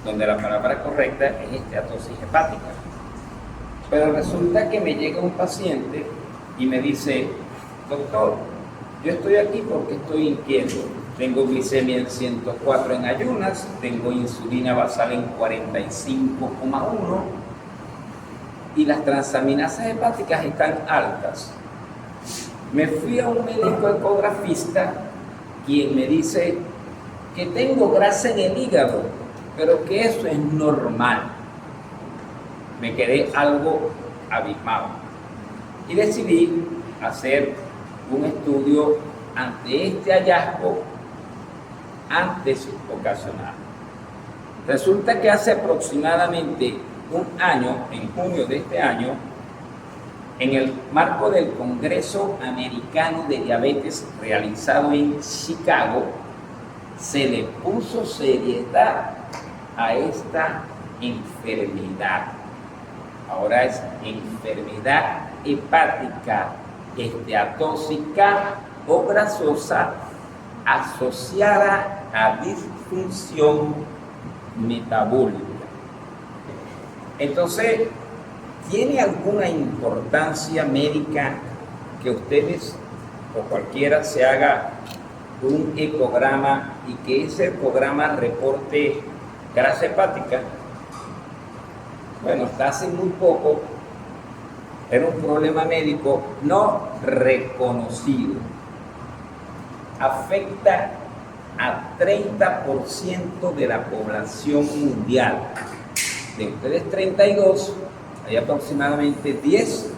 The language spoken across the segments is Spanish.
donde la palabra correcta es esteatosis hepática. Pero resulta que me llega un paciente y me dice: doctor, yo estoy aquí porque estoy inquieto. Tengo glicemia en 104 en ayunas, tengo insulina basal en 45,1 y las transaminasas hepáticas están altas. Me fui a un médico ecografista quien me dice que tengo grasa en el hígado, pero que eso es normal. Me quedé algo abismado y decidí hacer un estudio ante este hallazgo antes ocasional. Resulta que hace aproximadamente un año, en junio de este año, en el marco del Congreso Americano de Diabetes realizado en Chicago, se le puso seriedad a esta enfermedad. Ahora es enfermedad hepática esteatóxica o grasosa asociada a disfunción metabólica. Entonces, ¿tiene alguna importancia médica que ustedes o cualquiera se haga un ecograma y que ese ecograma reporte grasa hepática? Bueno, hasta hace muy poco era un problema médico no reconocido. Afecta a 30% de la población mundial. De ustedes 32, hay aproximadamente 10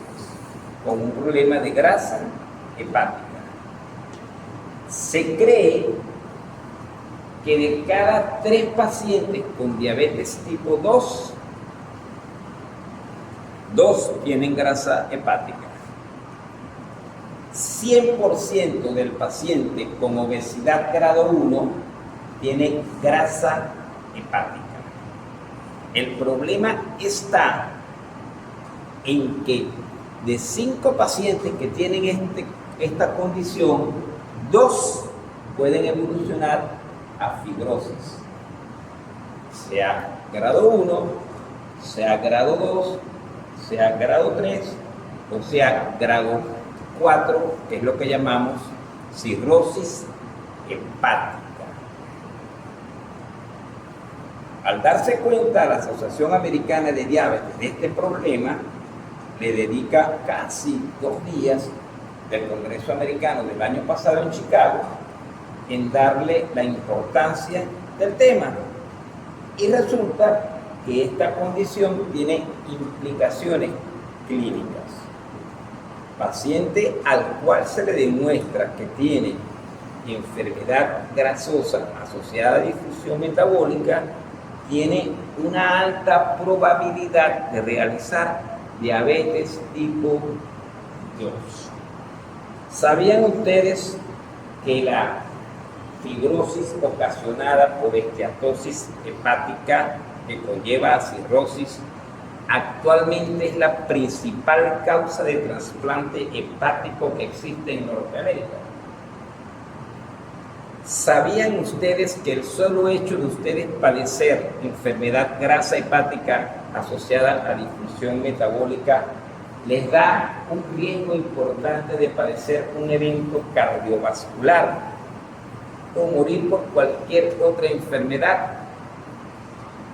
con un problema de grasa hepática. Se cree que de cada 3 pacientes con diabetes tipo 2, 2 tienen grasa hepática. 100% del paciente con obesidad grado 1 tiene grasa hepática. El problema está en que de 5 pacientes que tienen esta condición, 2 pueden evolucionar a fibrosis, sea grado 1, sea grado 2, sea grado 3 o sea grado 4, que es lo que llamamos cirrosis hepática. Al darse cuenta la Asociación Americana de Diabetes de este problema, le dedica casi 2 días del Congreso Americano del año pasado en Chicago en darle la importancia del tema. Y resulta que esta condición tiene implicaciones clínicas. Paciente al cual se le demuestra que tiene enfermedad grasosa asociada a difusión metabólica, tiene una alta probabilidad de realizar diabetes tipo 2. ¿Sabían ustedes que la fibrosis ocasionada por esteatosis hepática que conlleva a cirrosis actualmente es la principal causa de trasplante hepático que existe en Norteamérica? ¿Sabían ustedes que el solo hecho de ustedes padecer enfermedad grasa hepática asociada a disfunción metabólica les da un riesgo importante de padecer un evento cardiovascular o morir por cualquier otra enfermedad?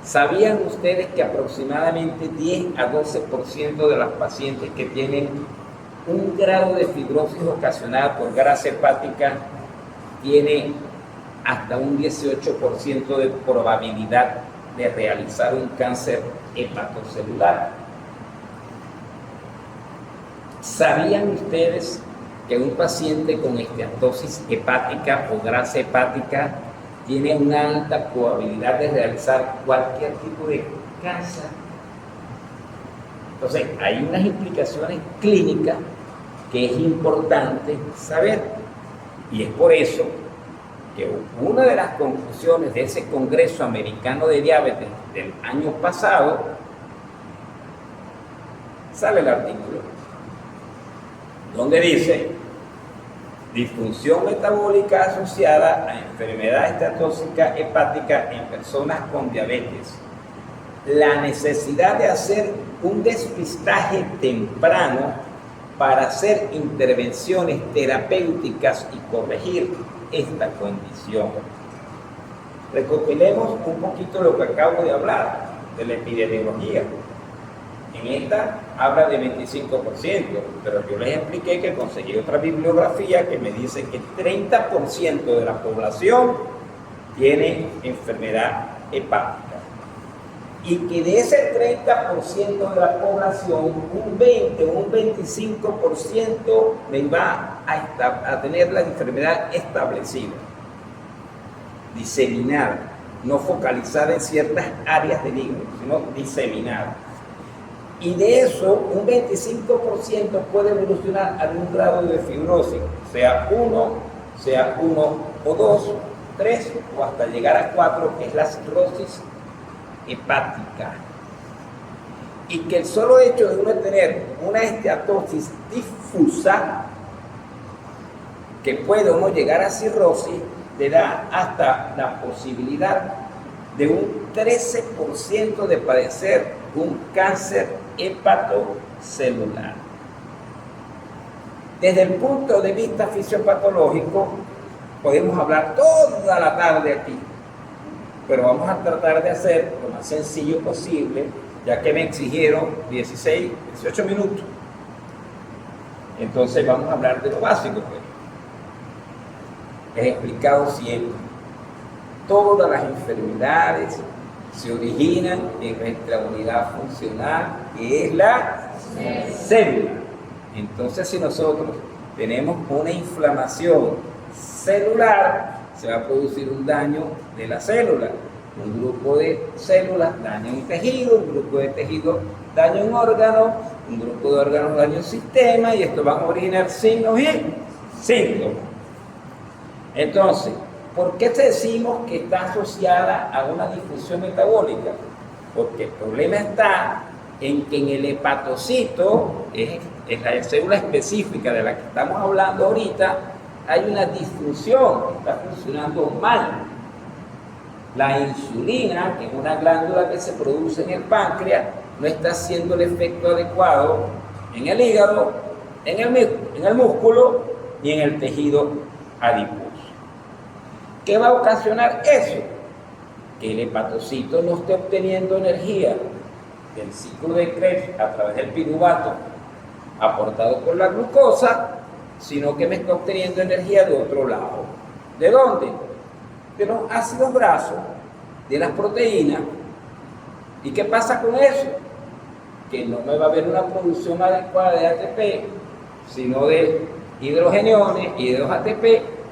¿Sabían ustedes que aproximadamente 10 a 12% de las pacientes que tienen un grado de fibrosis ocasionada por grasa hepática tiene hasta un 18% de probabilidad de realizar un cáncer hepatocelular? ¿Sabían ustedes que un paciente con esteatosis hepática o grasa hepática tiene una alta probabilidad de realizar cualquier tipo de cáncer? Entonces, hay unas implicaciones clínicas que es importante saber. Y es por eso que una de las conclusiones de ese Congreso Americano de Diabetes del año pasado, sale el artículo, donde dice disfunción metabólica asociada a enfermedad esteatóxica hepática en personas con diabetes. La necesidad de hacer un despistaje temprano para hacer intervenciones terapéuticas y corregir esta condición. Recopilemos un poquito lo que acabo de hablar de la epidemiología. En esta habla de 25%, pero yo les expliqué que conseguí otra bibliografía que me dice que 30% de la población tiene enfermedad hepática. Y que de ese 30% de la población, un 20 o un 25% me va a tener la enfermedad establecida, diseminada, no focalizada en ciertas áreas del hígado, sino diseminada. Y de eso, un 25% puede evolucionar a un grado de fibrosis, sea 1 o 2, 3 o hasta llegar a 4, que es la cirrosis hepática. Y que el solo hecho de uno tener una esteatosis difusa, que puede uno llegar a cirrosis, le da hasta la posibilidad de un 13% de padecer un cáncer hepatocelular. Desde el punto de vista fisiopatológico, podemos hablar toda la tarde aquí, pero vamos a tratar de hacer lo más sencillo posible, ya que me exigieron 18 minutos. Entonces vamos a hablar de lo básico, pues. He explicado siempre, todas las enfermedades se originan en nuestra unidad funcional, que es la célula. Entonces, si nosotros tenemos una inflamación celular, se va a producir un daño de la célula. Un grupo de células daña un tejido, un grupo de tejidos daña un órgano, un grupo de órganos daña un sistema, y esto va a originar signos y síntomas. Entonces, ¿por qué decimos que está asociada a una disfunción metabólica? Porque el problema está en que en el hepatocito, es la célula específica de la que estamos hablando ahorita, hay una disfunción, está funcionando mal. La insulina, que es una glándula que se produce en el páncreas, no está haciendo el efecto adecuado en el hígado, en el músculo y en el tejido adiposo. ¿Qué va a ocasionar eso? Que el hepatocito no esté obteniendo energía del ciclo de Krebs a través del piruvato aportado por la glucosa, sino que me está obteniendo energía de otro lado. ¿De dónde? De los ácidos grasos, de las proteínas. ¿Y qué pasa con eso? Que no me va a haber una producción adecuada de ATP, sino de hidrogeniones y de los ATP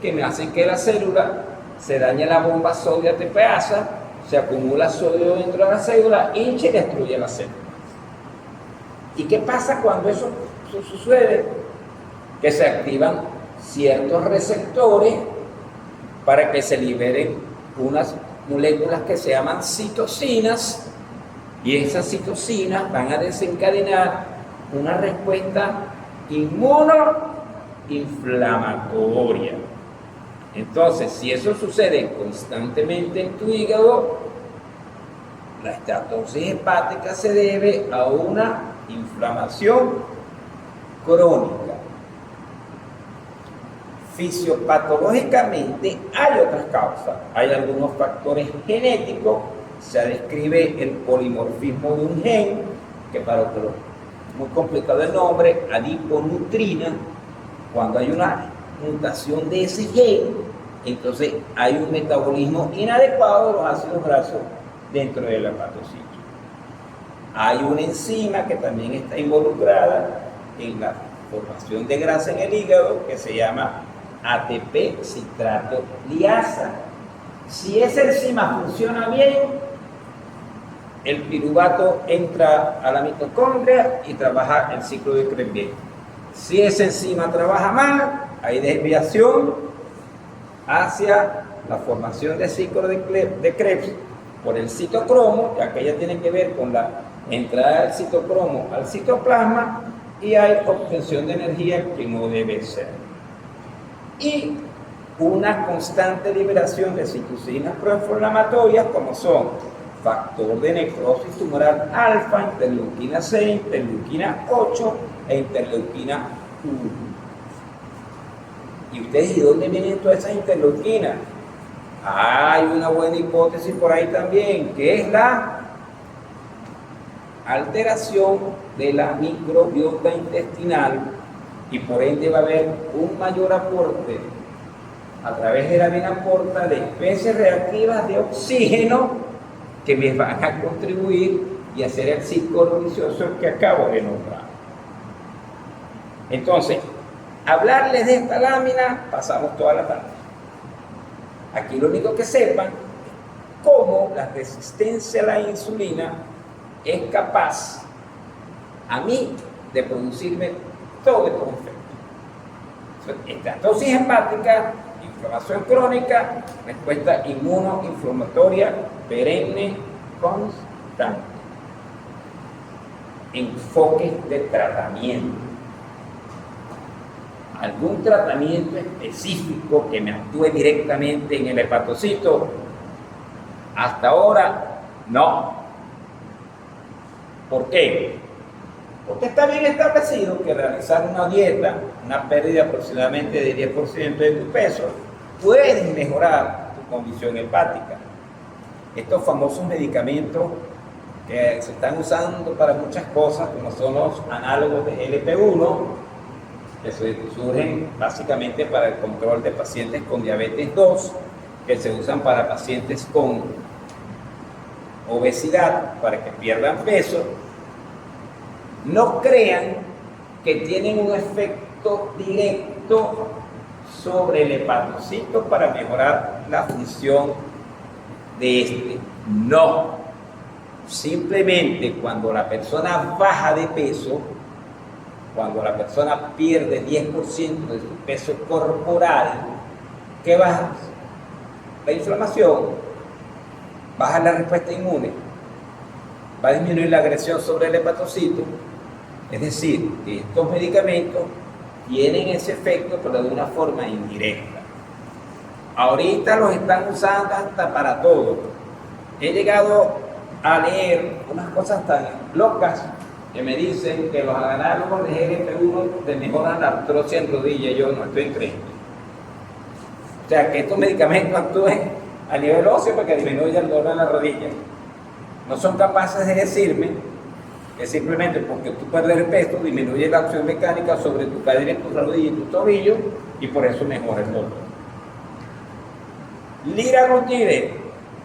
que me hacen que la célula se dañe la bomba sodio ATPasa, se acumula sodio dentro de la célula, hincha y destruye la célula. ¿Y qué pasa cuando eso sucede? Que se activan ciertos receptores para que se liberen unas moléculas que se llaman citocinas, y esas citocinas van a desencadenar una respuesta inmunoinflamatoria. Entonces, si eso sucede constantemente en tu hígado, la esteatosis hepática se debe a una inflamación crónica. Fisiopatológicamente hay otras causas, hay algunos factores genéticos, se describe el polimorfismo de un gen, que para otros muy complicado el nombre, adiponutrina. Cuando hay una mutación de ese gen, entonces hay un metabolismo inadecuado de los ácidos grasos dentro del hepatocito. Hay una enzima que también está involucrada en la formación de grasa en el hígado, que se llama ATP citrato liasa. Si esa enzima funciona bien, el piruvato entra a la mitocondria y trabaja el ciclo de Krebs bien. Si esa enzima trabaja mal, hay desviación hacia la formación de ciclo de Krebs por el citocromo, ya que ella tiene que ver con la entrada del citocromo al citoplasma, y hay obtención de energía que no debe ser. y una constante liberación de citocinas proinflamatorias como son factor de necrosis tumoral alfa, interleuquina 6, interleuquina 8 e interleuquina 1. ¿Y ustedes de dónde vienen todas esas interleuquinas? Hay una buena hipótesis por ahí también, que es la alteración de la microbiota intestinal, y por ende va a haber un mayor aporte a través de la vena porta de especies reactivas de oxígeno que me van a contribuir y hacer el ciclo vicioso que acabo de nombrar. Entonces, hablarles de esta lámina, pasamos toda la tarde. Aquí lo único que sepan es cómo la resistencia a la insulina es capaz a mí de producirme todo estos efectos. Estatosis hepática, inflamación crónica, respuesta inmunoinflamatoria perenne constante. Enfoques de tratamiento. ¿Algún tratamiento específico que me actúe directamente en el hepatocito? Hasta ahora, no. ¿Por qué? Porque está bien establecido que realizar una dieta, una pérdida aproximadamente de 10% de tu peso, puede mejorar tu condición hepática. Estos famosos medicamentos que se están usando para muchas cosas, como son los análogos de GLP-1, que surgen básicamente para el control de pacientes con diabetes 2, que se usan para pacientes con obesidad, para que pierdan peso. No crean que tienen un efecto directo sobre el hepatocito para mejorar la función de este. No. Simplemente cuando la persona baja de peso, cuando la persona pierde 10% de su peso corporal, ¿qué baja? La inflamación, baja la respuesta inmune, va a disminuir la agresión sobre el hepatocito. Es decir, que estos medicamentos tienen ese efecto, pero de una forma indirecta. Ahorita los están usando hasta para todo. He llegado a leer unas cosas tan locas que me dicen que los análogos de GLP-1 te mejoran la artrosis en rodilla. Yo no estoy creyendo. O sea, que estos medicamentos actúen a nivel óseo para que disminuya el dolor en la rodilla. No son capaces de decirme que simplemente porque tú pierdes el peso disminuye la acción mecánica sobre tu cadera, tu rodilla y tu tobillo, y por eso mejora el dolor. Liraglutide,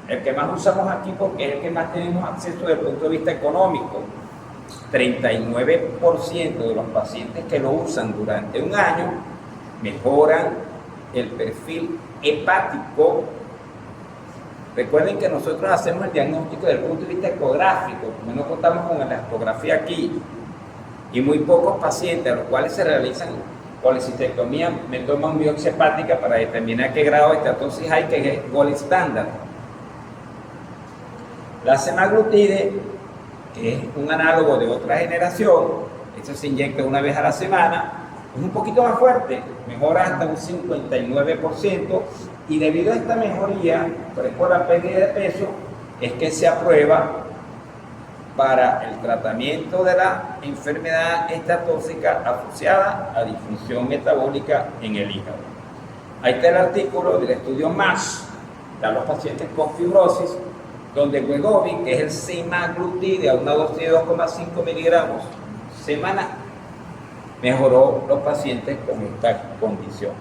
el que más usamos aquí porque es el que más tenemos acceso desde el punto de vista económico. 39% de los pacientes que lo usan durante un año mejoran el perfil hepático. Recuerden que nosotros hacemos el diagnóstico desde el punto de vista ecográfico, como no contamos con la ecografía aquí, y muy pocos pacientes a los cuales se realizan colecistectomía me toman biopsia hepática para determinar qué grado de estatosis hay, que es gold estándar. La semaglutide, que es un análogo de otra generación, esto se inyecta una vez a la semana, es un poquito más fuerte, mejora hasta un 59%, y debido a esta mejoría, por la pérdida de peso, es que se aprueba para el tratamiento de la enfermedad estatóxica asociada a disfunción metabólica en el hígado. Ahí está el artículo del estudio MASH, de los pacientes con fibrosis, donde Wegovy, que es el semaglutide a una dosis de 2,5 miligramos semana, mejoró los pacientes con esta condición.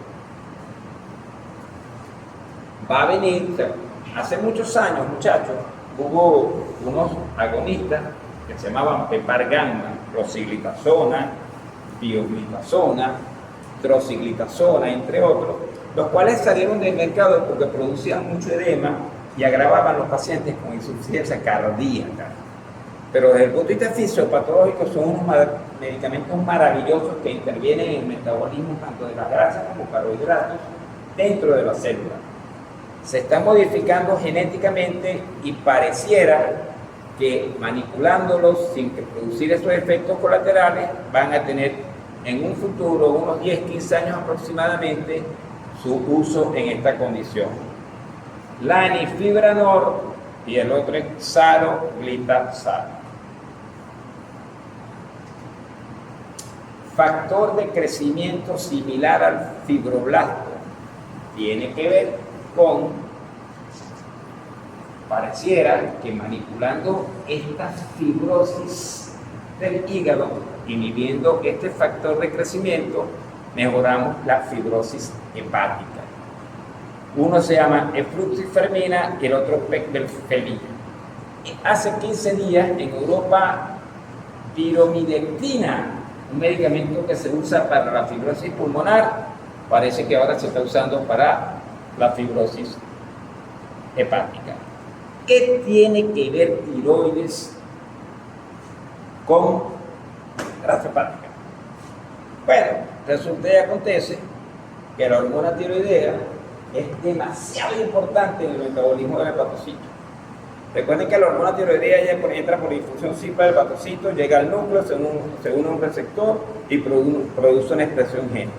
Va a venir, o sea, hace muchos años, muchachos, hubo unos agonistas que se llamaban pepargamma, rosiglitazona, bioglitazona, trosiglitazona, entre otros, los cuales salieron del mercado porque producían mucho edema y agravaban a los pacientes con insuficiencia cardíaca. Pero desde el punto de vista fisiopatológico son unos medicamentos maravillosos que intervienen en el metabolismo tanto de las grasas como carbohidratos dentro de la célula. Se están modificando genéticamente y pareciera que manipulándolos sin producir esos efectos colaterales van a tener en un futuro, unos 10-15 años aproximadamente, su uso en esta condición. Lanifibranor y el otro es saroglitazar. Factor de crecimiento similar al fibroblasto. Tiene que ver con, pareciera que manipulando esta fibrosis del hígado, inhibiendo este factor de crecimiento, mejoramos la fibrosis hepática. Uno se llama efruxifermina y el otro pecvelfelina. Hace 15 días en Europa, piromidectina, un medicamento que se usa para la fibrosis pulmonar, parece que ahora se está usando para la fibrosis hepática. ¿Qué tiene que ver tiroides con grasa hepática? Bueno, resulta y acontece que la hormona tiroidea es demasiado importante en el metabolismo del hepatocito. Recuerden que la hormona tiroidea ya entra por difusión simple del hepatocito, llega al núcleo, se une a un receptor y produce una expresión génica.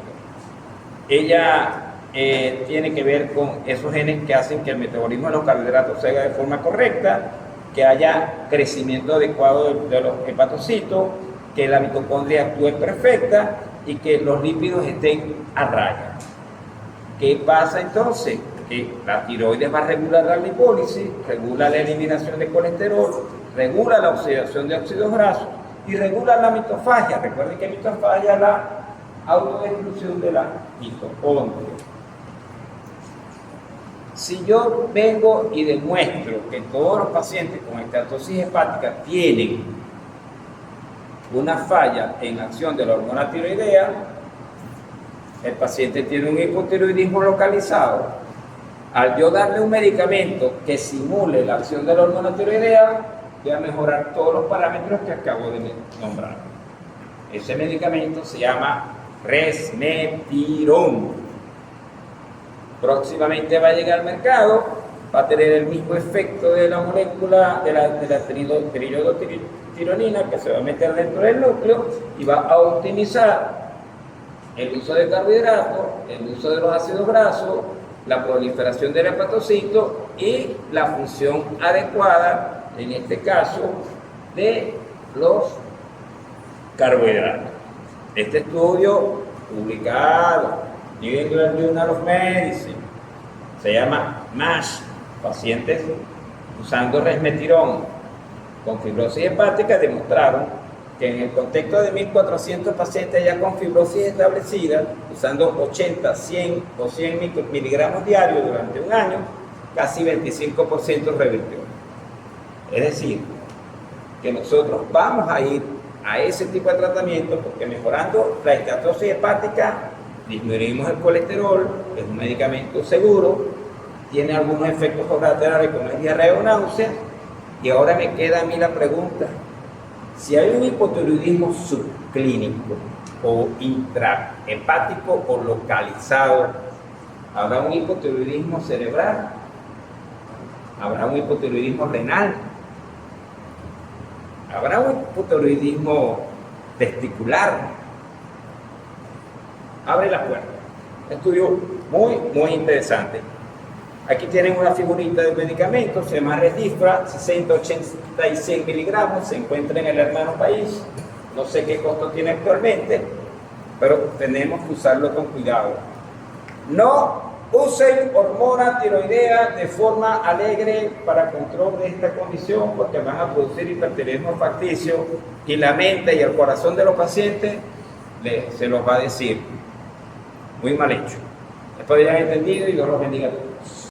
Ella tiene que ver con esos genes que hacen que el metabolismo de los carbohidratos se haga de forma correcta, que haya crecimiento adecuado de los hepatocitos, que la mitocondria actúe perfecta y que los lípidos estén a raya. ¿Qué pasa entonces? Que la tiroides va a regular la lipólisis, regula la eliminación de colesterol, regula la oxidación de óxidos grasos y regula la mitofagia. Recuerden que mitofagia es la autodestrucción de la mitocondria. Si yo vengo y demuestro que todos los pacientes con esteatosis hepática tienen una falla en la acción de la hormona tiroidea, el paciente tiene un hipotiroidismo localizado, al yo darle un medicamento que simule la acción de la hormona tiroidea, voy a mejorar todos los parámetros que acabo de nombrar. Ese medicamento se llama resmetirom. Próximamente va a llegar al mercado, va a tener el mismo efecto de la molécula de la triiodotironina que se va a meter dentro del núcleo y va a optimizar el uso de carbohidratos, el uso de los ácidos grasos, la proliferación del hepatocito y la función adecuada, en este caso, de los carbohidratos. Este estudio publicado New England Journal of Medicine, se llama MASH, pacientes usando resmetirom con fibrosis hepática demostraron que en el contexto de 1.400 pacientes ya con fibrosis establecida, usando 80, 100 o 100 miligramos diarios durante un año, casi 25% revirtió. Es decir, que nosotros vamos a ir a ese tipo de tratamiento porque mejorando la esteatosis hepática disminuimos el colesterol, es un medicamento seguro, tiene algunos efectos colaterales como es diarrea o náusea, y ahora me queda a mí la pregunta, si hay un hipotiroidismo subclínico o intrahepático o localizado, ¿habrá un hipotiroidismo cerebral? ¿Habrá un hipotiroidismo renal? ¿Habrá un hipotiroidismo testicular? Abre la puerta. Estudio muy interesante. Aquí tienen una figurita del medicamento, se llama Resdifra, 60, 80 y 100 miligramos, se encuentra en el hermano país. No sé qué costo tiene actualmente, pero tenemos que usarlo con cuidado. No usen hormona tiroidea de forma alegre para control de esta condición porque van a producir hipertiroidismo facticio y la mente y el corazón de los pacientes se los va a decir. Muy mal hecho. Espero que hayan entendido y Dios los bendiga a todos.